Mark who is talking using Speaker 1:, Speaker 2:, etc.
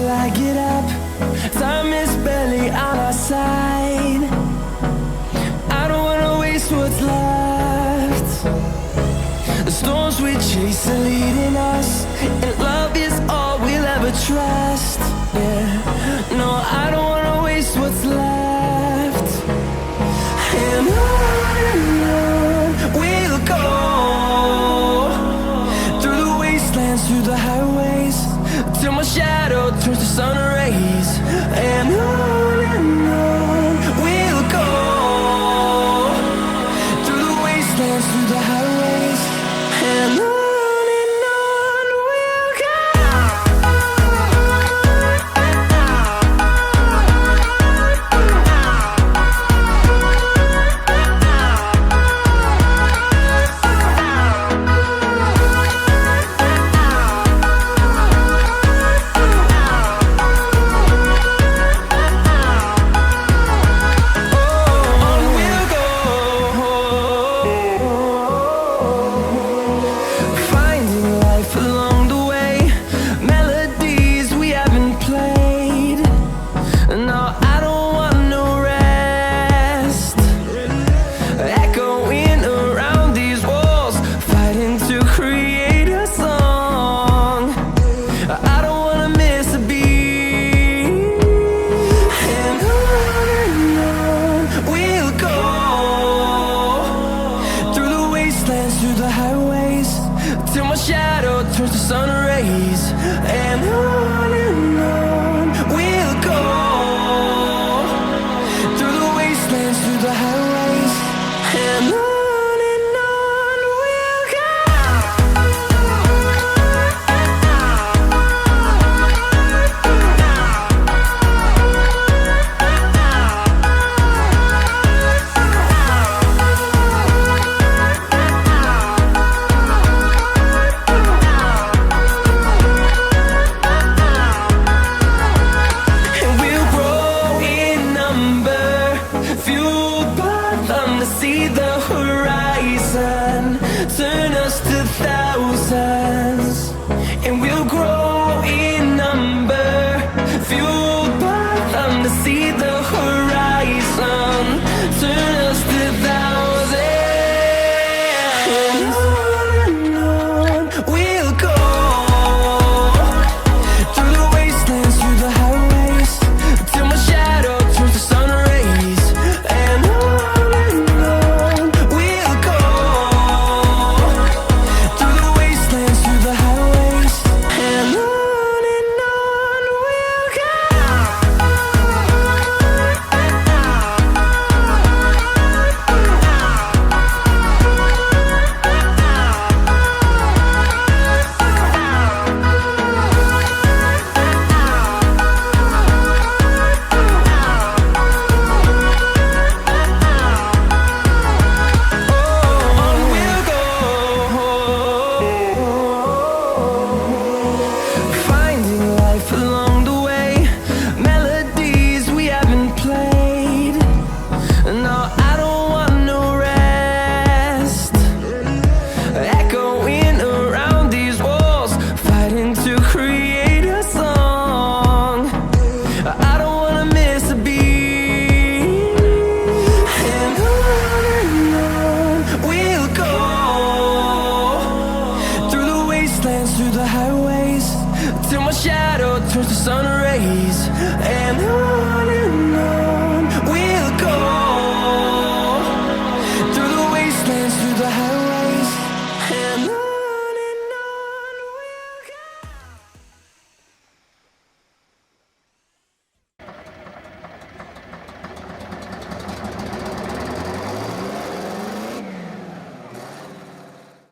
Speaker 1: till I get up. Time is barely on our side. I don't wanna waste what's left. The storms we chase are leading us, and love is all we'll ever trust. Yeah, no, I don't wanna waste what's left. And on we'll go, through the wastelands, through the highways, till my shadow turns to sun rays. And on we'll go, through the wastelands, through the highways, and on we'll go. Through the highways, till my shadow turns to sun rays. And on we'll go, through the wastelands, through the highways, and on we'll go. See the horizon turn us to thousands, and we'll grow in number, fueled by them to see the horizon turn us to thousands. And on we'll go, through the wastelands, through the highways, till my shadow turns to sun rays. And to create